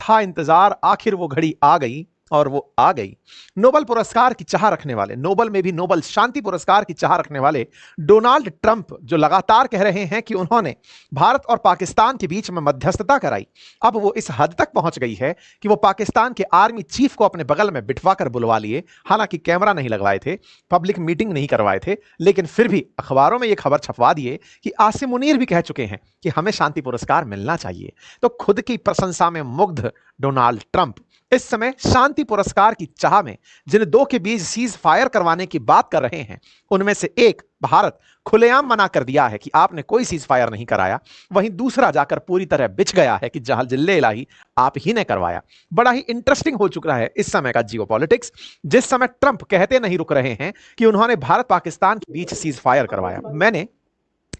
था इंतजार, आखिर वो घड़ी आ गई और वो आ गई। नोबेल पुरस्कार की चाह रखने वाले, नोबेल में भी नोबेल शांति पुरस्कार की चाह रखने वाले डोनाल्ड ट्रंप जो लगातार कह रहे हैं कि उन्होंने भारत और पाकिस्तान के बीच में मध्यस्थता कराई, अब वो इस हद तक पहुंच गई है कि वो पाकिस्तान के आर्मी चीफ को अपने बगल में बिठवा कर बुलवा लिए। हालांकि कैमरा नहीं लगवाए थे, पब्लिक मीटिंग नहीं करवाए थे, लेकिन फिर भी अखबारों में ये खबर छपवा दिए कि आसिम मुनीर भी कह चुके हैं कि हमें शांति पुरस्कार मिलना चाहिए। तो खुद की प्रशंसा में मुग्ध डोनाल्ड ट्रंप इस समय शांति पुरस्कार की चाह में जिन दो के बीच सीज फायर करवाने की बात कर रहे हैं, उनमें से एक भारत खुलेआम मना कर दिया है कि आपने कोई सीज फायर नहीं कराया, वहीं दूसरा जाकर पूरी तरह बिछ गया है कि जहां जिल्ले इलाही आप ही ने करवाया। बड़ा ही इंटरेस्टिंग हो चुका है इस समय का जियोपॉलिटिक्स, जिस समय ट्रंप कहते नहीं रुक रहे हैं कि उन्होंने भारत पाकिस्तान के बीच सीज फायर करवाया। मैंने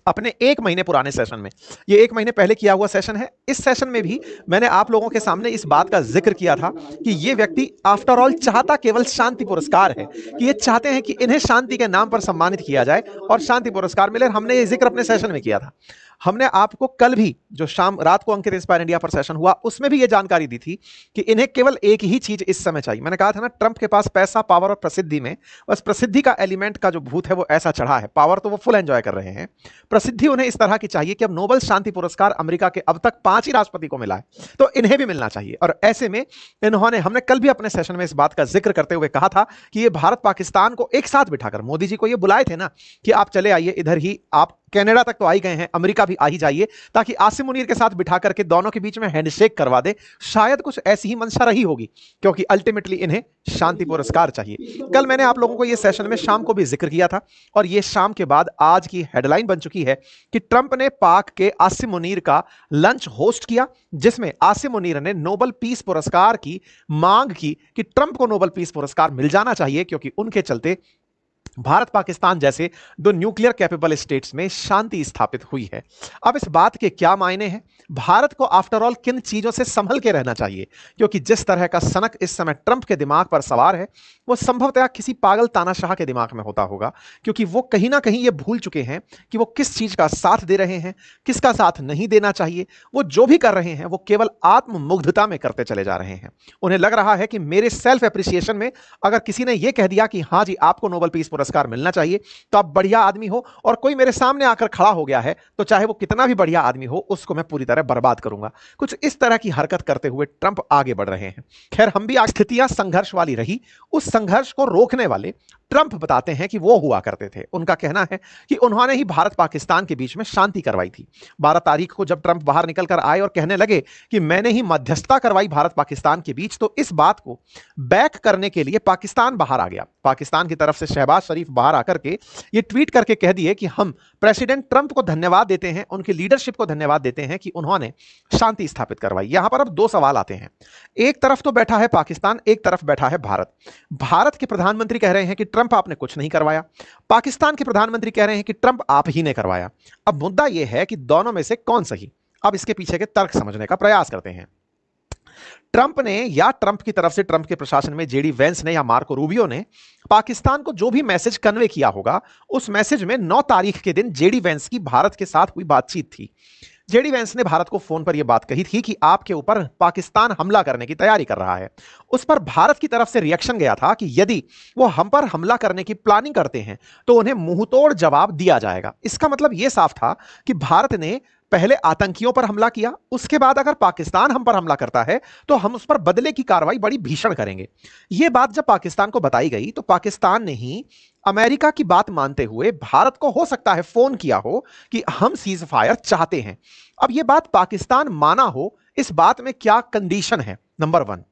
अपने 1 महीने पुराने सेशन में, ये 1 महीने पहले किया हुआ सेशन है, इस सेशन में भी मैंने आप लोगों के सामने इस बात का जिक्र किया था कि ये व्यक्ति आफ्टर ऑल चाहता केवल शांति पुरस्कार है, कि ये चाहते हैं कि इन्हें शांति के नाम पर सम्मानित किया जाए और शांति पुरस्कार मिले। हमने ये जिक्र अपने सेशन में किया था। हमने आपको कल भी जो शाम रात को अंकित इंस्पायर इंडिया पर सेशन हुआ उसमें भी ये जानकारी दी थी कि इन्हें केवल एक ही चीज इस समय चाहिए। मैंने कहा था ना, ट्रंप के पास पैसा, पावर और प्रसिद्धि में बस प्रसिद्धि का एलिमेंट का जो भूत है वो ऐसा चढ़ा है, पावर तो वो फुल एंजॉय कर रहे हैं, प्रसिद्धि उन्हें इस तरह की चाहिए कि अब नोबेल शांति पुरस्कार अमेरिका के अब तक 5 ही राष्ट्रपति को मिला है, तो इन्हें भी मिलना चाहिए। और ऐसे में हमने कल भी अपने सेशन में इस बात का जिक्र करते हुए कहा था कि ये भारत पाकिस्तान को एक साथ बिठाकर, मोदी जी को ये बुलाए थे ना कि आप चले आइए इधर ही, आप कनाडा तक तो आ ही गए हैं, अमेरिका भी आ ही जाइए, ताकि आसिम मुनीर के साथ बिठा करके दोनों के बीच में हैंडशेक करवा दे। शायद कुछ ऐसी ही मंशा रही होगी, क्योंकि अल्टीमेटली इन्हें शांति पुरस्कार चाहिए। कल मैंने आप लोगों को यह सेशन में शाम को भी जिक्र किया था, और यह शाम के बाद आज की हेडलाइन बन चुकी है कि ट्रंप ने पाक के आसिम मुनीर का लंच होस्ट किया, जिसमें आसिम मुनीर ने नोबेल पीस पुरस्कार की मांग की कि ट्रंप को नोबेल पीस पुरस्कार मिल जाना चाहिए, क्योंकि उनके चलते भारत पाकिस्तान जैसे दो न्यूक्लियर कैपेबल स्टेट्स में शांति स्थापित हुई है। अब इस बात के क्या मायने हैं? भारत को आफ्टर ऑल किन चीजों से संभल के रहना चाहिए? क्योंकि जिस तरह का सनक इस समय ट्रंप के दिमाग पर सवार है, वो संभवतः किसी पागल तानाशाह के दिमाग में होता होगा, क्योंकि वो कहीं ना कहीं ये भूल चुके हैं कि वो किस चीज का साथ दे रहे हैं, किसका साथ नहीं देना चाहिए। वो जो भी कर रहे हैं वो केवल आत्ममुग्धता में करते चले जा रहे हैं। उन्हें लग रहा है कि मेरे सेल्फ एप्रिसिएशन में अगर किसी ने यह कह दिया कि हाँ जी आपको नोबेल पीस पुरस्कार मिलना चाहिए तो आप बढ़िया आदमी हो, और कोई मेरे सामने आकर खड़ा हो गया है तो चाहे वो कितना भी बढ़िया आदमी हो, उसको मैं पूरी तरह बर्बाद करूंगा। कुछ इस तरह की हरकत करते हुए ट्रंप आगे बढ़ रहे हैं। खैर, हम भी आज स्थितियां संघर्ष वाली रही, उस संघर्ष को रोकने वाले ट्रंप बताते हैं कि वो हुआ करते थे। उनका कहना है कि उन्होंने ही भारत पाकिस्तान के बीच में शांति करवाई थी। 12 तारीख को जब ट्रंप बाहर निकलकर आए और कहने लगे कि मैंने ही मध्यस्थता करवाई भारत पाकिस्तान के बीच, तो इस बात को बैक करने के लिए पाकिस्तान बाहर आ गया। पाकिस्तान की तरफ से शहबाज शरीफ बाहर आकर के ये ट्वीट करके कह दिए कि हम प्रेसिडेंट ट्रंप को धन्यवाद देते हैं, उनकी लीडरशिप को धन्यवाद देते हैं कि उन्होंने शांति स्थापित करवाई। यहां पर अब 2 सवाल आते हैं। एक तरफ तो बैठा है पाकिस्तान, एक तरफ बैठा है भारत। भारत के प्रधानमंत्री कह रहे हैं कि ट्रंप आपने कुछ नहीं करवाया, पाकिस्तान के प्रधानमंत्री कह रहे हैं कि ट्रंप आप ही ने करवाया। अब मुद्दा यह है कि दोनों में से कौन सही? अब इसके पीछे के तर्क समझने का प्रयास करते हैं। ट्रंप ने, या ट्रंप की तरफ से ट्रंप के प्रशासन में जेडी वेंस ने या मार्को रूबियो ने पाकिस्तान को जो भी मैसेज कन्वे किया होगा, उस मैसेज में 9 तारीख के दिन जेडी वेंस की भारत के साथ हुई बातचीत थी। जेडी वेंस ने भारत को फोन पर यह बात कही थी कि आपके ऊपर पाकिस्तान हमला करने की तैयारी कर रहा है। उस पर भारत की तरफ से रिएक्शन गया था कि यदि वो हम पर हमला करने की प्लानिंग करते हैं तो उन्हें मुंहतोड़ जवाब दिया जाएगा। इसका मतलब यह साफ था कि भारत ने पहले आतंकियों पर हमला किया, उसके बाद अगर पाकिस्तान हम पर हमला करता है तो हम उस पर बदले की कार्रवाई बड़ी भीषण करेंगे। यह बात जब पाकिस्तान को बताई गई तो पाकिस्तान ने ही अमेरिका की बात मानते हुए भारत को हो सकता है फोन किया हो कि हम सीज फायर चाहते हैं। अब यह बात पाकिस्तान माना हो, इस बात में क्या कंडीशन है? नंबर 1,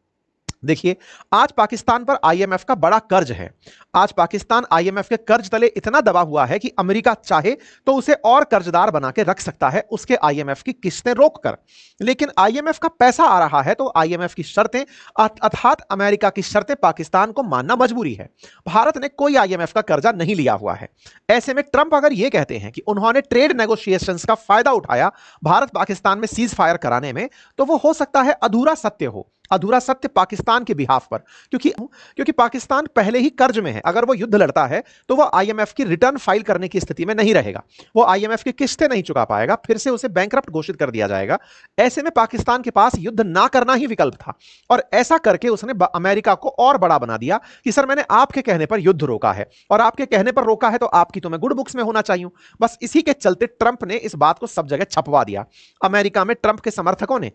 देखिए, आज पाकिस्तान पर आईएमएफ का बड़ा कर्ज है। आज पाकिस्तान आईएमएफ के कर्ज तले इतना दबा हुआ है कि अमेरिका चाहे तो उसे और कर्जदार बना के रख सकता है उसके आईएमएफ की किस्तें रोककर। लेकिन आईएमएफ का पैसा आ रहा है तो आईएमएफ की शर्तें अर्थात अमेरिका की शर्तें पाकिस्तान को मानना मजबूरी है। भारत ने कोई आईएमएफ का कर्जा नहीं लिया हुआ है। ऐसे में ट्रंप अगर यह कहते हैं कि उन्होंने ट्रेड नेगोशिएशंस का फायदा उठाया भारत पाकिस्तान में सीज फायर कराने में, तो वो हो सकता है अधूरा सत्य हो। अधूरा सत्य पाकिस्तान के बिहाफ पर, क्योंकि पाकिस्तान पहले ही कर्ज में है। अगर वो युद्ध लड़ता है तो वो आईएमएफ की रिटर्न फाइल करने की स्थिति में नहीं रहेगा, वो आईएमएफ की किस्तें नहीं चुका पाएगा, फिर से उसे बैंकरप्ट घोषित कर दिया जाएगा। ऐसे में पाकिस्तान के पास युद्ध ना करना ही विकल्प था, और ऐसा करके उसने अमेरिका को और बड़ा बना दिया कि सर मैंने आपके कहने पर युद्ध रोका है, और आपके कहने पर रोका है तो आपकी तो मैं गुड बुक्स में होना चाहिए। बस इसी के चलते ट्रंप ने इस बात को सब जगह छपवा दिया। अमेरिका में ट्रंप के समर्थकों ने,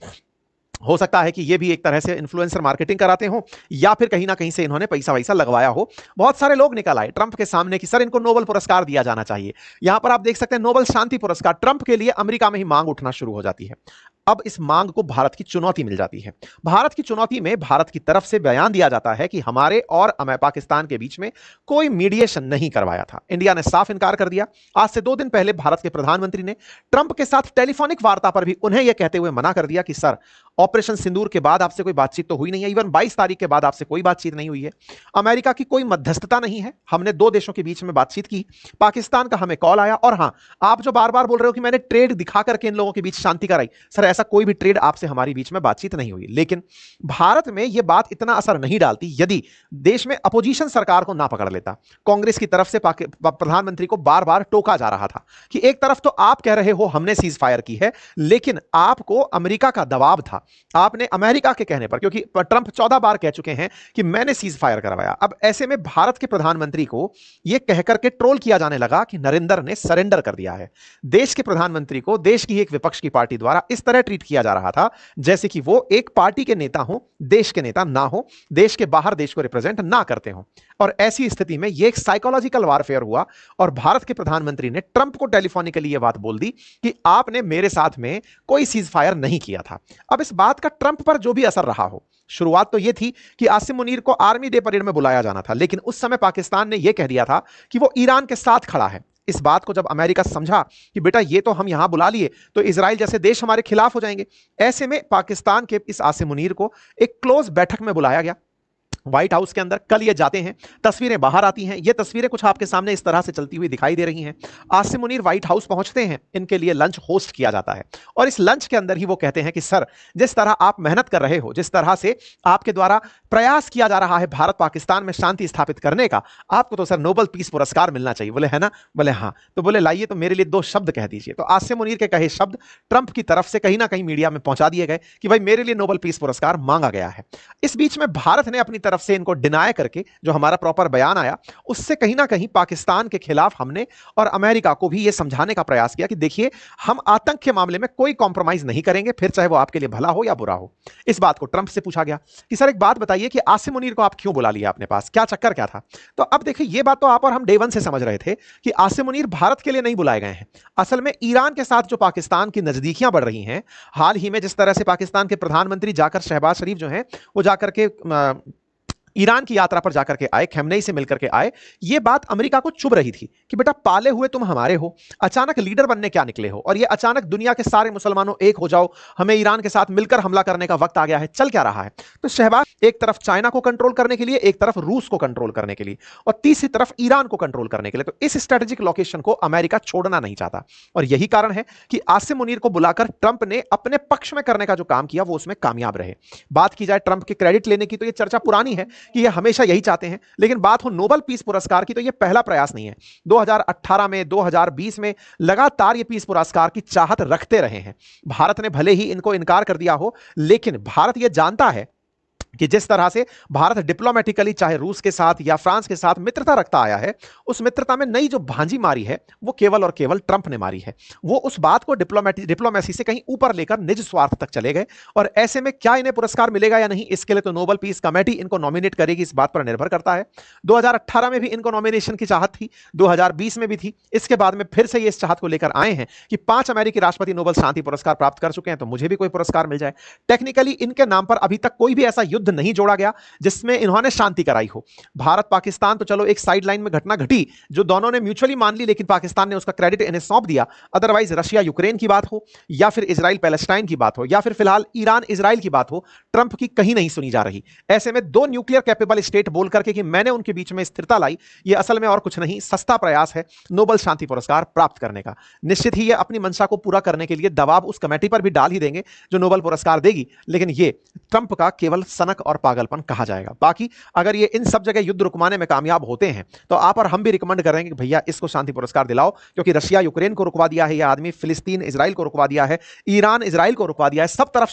हो सकता है कि ये भी एक तरह से इन्फ्लुएंसर मार्केटिंग कराते हो, या फिर कहीं ना कहीं से इन्होंने पैसा वैसा लगवाया हो, बहुत सारे लोग निकल आए ट्रंप के सामने कि सर इनको नोबेल पुरस्कार दिया जाना चाहिए। यहां पर आप देख सकते हैं नोबेल शांति पुरस्कार ट्रंप के लिए अमेरिका में ही मांग उठना शुरू हो जाती है। अब इस मांग को भारत की चुनौती मिल जाती है। भारत की चुनौती में भारत की तरफ से बयान दिया जाता है कि हमारे और पाकिस्तान के बीच में कोई मीडिएशन नहीं करवाया था। इंडिया ने साफ इनकार कर दिया। आज से 2 दिन पहले भारत के प्रधानमंत्री ने ट्रंप के साथ टेलीफोनिक वार्ता पर भी उन्हें यह कहते हुए मना कर दिया कि सर ऑपरेशन सिंदूर के बाद आपसे कोई बातचीत तो हुई नहीं है, इवन 22 तारीख के बाद आपसे कोई बातचीत नहीं हुई है, अमेरिका की कोई मध्यस्थता नहीं है, हमने 2 देशों के बीच में बातचीत की, पाकिस्तान का हमें कॉल आया, और हां आप जो बार बार बोल रहे हो कि मैंने ट्रेड दिखा करके इन लोगों के बीच शांति कराई, सर ऐसा कोई भी ट्रेड आपसे हमारी बीच में बातचीत नहीं हुई। लेकिन भारत में यह बात इतना असर नहीं डालती यदि देश में अपोजिशन सरकार को ना पकड़ लेता। कांग्रेस की तरफ से प्रधानमंत्री को बार बार टोका जा रहा था कि एक तरफ तो आप कह रहे हो हमने सीज फायर की है, लेकिन आपको अमेरिका का दबाव था, आपने अमेरिका के कहने पर, क्योंकि ट्रंप 14 बार कह चुके हैं कि मैंने सीज फायर करवाया। अब ऐसे में भारत के प्रधानमंत्री को यह कहकर के ट्रोल किया जाने लगा कि नरेंद्र ने सरेंडर कर दिया है। देश के प्रधानमंत्री को देश की एक विपक्ष की पार्टी द्वारा इस तरह ट्रीट किया जा रहा था जैसे कि वो एक पार्टी के नेता हो, देश के नेता ना हो, देश के बाहर देश को रिप्रेजेंट ना करते हो। और ऐसी स्थिति में यह एक साइकोलॉजिकल वारफेयर हुआ, और भारत के प्रधानमंत्री ने ट्रंप को टेलीफोनिकली यह बात बोल दी कि आपने मेरे साथ में कोई सीज फायर नहीं किया था। अब इस बात का ट्रंप पर जो भी असर रहा हो, शुरुआत तो यह थी कि आसिम मुनीर को आर्मी डे परेड में बुलाया जाना था, लेकिन उस समय पाकिस्तान ने यह कह दिया था कि वो ईरान के साथ खड़ा है। इस बात को जब अमेरिका समझा कि बेटा ये तो हम यहां बुला लिए तो इजराइल जैसे देश हमारे खिलाफ हो जाएंगे, ऐसे में पाकिस्तान के इस आसिम मुनीर को एक क्लोज बैठक में बुलाया गया व्हाइट हाउस के अंदर। कल ये जाते हैं, तस्वीरें बाहर आती हैं, ये तस्वीरें कुछ आपके सामने इस तरह से चलती हुई दिखाई दे रही हैं। आसिम मुनीर व्हाइट हाउस पहुंचते हैं, इनके लिए लंच होस्ट किया जाता है, और इस लंच के अंदर ही वो कहते हैं कि सर जिस तरह आप मेहनत कर रहे हो, जिस तरह से आपके द्वारा प्रयास किया जा रहा है भारत पाकिस्तान में शांति स्थापित करने का, आपको तो सर नोबेल पीस पुरस्कार मिलना चाहिए। बोले है ना? बोले हाँ। तो बोले लाइए तो मेरे लिए 2 शब्द कह दीजिए। तो आसिम मुनीर के कहे शब्द ट्रंप की तरफ से कहीं ना कहीं मीडिया में पहुंचा दिए गए कि भाई मेरे लिए नोबेल पीस पुरस्कार मांगा गया है। इस बीच में भारत ने अपनी तरफ से इनको डिनाई करके जो हमारा प्रॉपर बयान आया उससे कहीं ना कहीं पाकिस्तान के खिलाफ हमने और अमेरिका को भी यह समझाने का प्रयास किया कि देखिए हम आतंक के मामले में कोई कॉम्प्रोमाइज नहीं करेंगे, फिर चाहे वो आपके लिए भला हो या बुरा हो। इस बात को ट्रंप से पूछा गया कि सर एक बात बताइए कि आसिम मुनीर को आप क्यों बुला लिया अपने पास, क्या चक्कर क्या था? तो अब देखिए ये बात तो आप और हम डे 1 से समझ रहे थे कि आसिम मुनीर भारत के लिए नहीं बुलाए गए हैं। असल में ईरान के साथ जो पाकिस्तान की नजदीकियां बढ़ रही हैं, हाल ही में जिस तरह से पाकिस्तान के प्रधानमंत्री जाकर शहबाज शरीफ जो हैं वो जाकर के ईरान की यात्रा पर जाकर के आए, खमेनी से मिलकर के आए, ये बात अमेरिका को चुभ रही थी कि बेटा पाले हुए तुम हमारे हो, अचानक लीडर बनने क्या निकले हो, और ये अचानक दुनिया के सारे मुसलमानों एक हो जाओ, हमें ईरान के साथ मिलकर हमला करने का वक्त आ गया है, चल क्या रहा है? तो शहबाज एक तरफ चाइना को कंट्रोल करने के लिए, एक तरफ रूस को कंट्रोल करने के लिए, और तीसरी तरफ ईरान को कंट्रोल करने के लिए, तो इस स्ट्रेटेजिक लोकेशन को अमेरिका छोड़ना नहीं चाहता। और यही कारण है कि आसिम मुनीर को बुलाकर ट्रंप ने अपने पक्ष में करने का जो काम किया वो उसमें कामयाब रहे। बात की जाए ट्रंप के क्रेडिट लेने की तो यह चर्चा पुरानी है कि ये हमेशा यही चाहते हैं, लेकिन बात हो नोबेल पीस पुरस्कार की तो यह पहला प्रयास नहीं है। 2018 में, 2020 में लगातार ये पीस पुरस्कार की चाहत रखते रहे हैं। भारत ने भले ही इनको इनकार कर दिया हो, लेकिन भारत यह जानता है कि जिस तरह से भारत डिप्लोमेटिकली चाहे रूस के साथ या फ्रांस के साथ मित्रता रखता आया है, उस मित्रता में नई जो भांजी मारी है वो केवल और केवल ट्रंप ने मारी है। वो उस बात को डिप्लोमेसी से कहीं ऊपर लेकर निज स्वार्थ तक चले गए, और ऐसे में क्या इन्हें पुरस्कार मिलेगा या नहीं, इसके लिए तो नोबेल पीस कमेटी इनको नॉमिनेट करेगी, इस बात पर निर्भर करता है। 2018 में भी इनको नॉमिनेशन की चाहत थी, 2020 में भी थी, इसके बाद में फिर से ये इस चाहत को लेकर आए हैं कि 5 अमेरिकी राष्ट्रपति नोबेल शांति पुरस्कार प्राप्त कर चुके हैं, तो मुझे भी कोई पुरस्कार मिल जाए। टेक्निकली इनके नाम पर अभी तक कोई भी ऐसा युद्ध युद्ध नहीं जोड़ा गया जिसमें इन्होंने शांति कराई हो। भारत पाकिस्तान तो चलो एक साइड लाइन में घटना घटी जो दोनों ने म्यूचुअली मान ली, लेकिन पाकिस्तान ने उसका क्रेडिट इन्हें सौंप दिया। अदरवाइज रशिया यूक्रेन की बात हो या फिर इजराइल पैलेस्टाइन की बात हो या फिर फिलहाल ईरान इजराइल की बात हो, ट्रंप की कहीं नहीं सुनी जा रही। ऐसे में दो न्यूक्लियर कैपेबल स्टेट बोल करके कि मैंने उनके बीच में स्थिरता लाई, यह असल में और कुछ नहीं, सस्ता प्रयास है नोबेल शांति पुरस्कार प्राप्त करने का। निश्चित ही ये अपनी मंशा को पूरा करने के लिए दबाव उस कमेटी पर भी डाल ही देंगे जो नोबेल पुरस्कार देगी, लेकिन ये ट्रंप का केवल सनक और पागलपन कहा जाएगा। बाकी अगर ये इन सब जगह युद्ध रुकवाने में कामयाब होते हैं तो आप और हम भी रिकमेंड करेंगे कि भैया इसको शांति पुरस्कार दिलाओ, क्योंकि रशिया यूक्रेन को रुकवा दिया है यह आदमी, फिलिस्तीन इजराइल को रुकवा दिया है, ईरान इजराइल को रुकवा दिया है, सब तरफ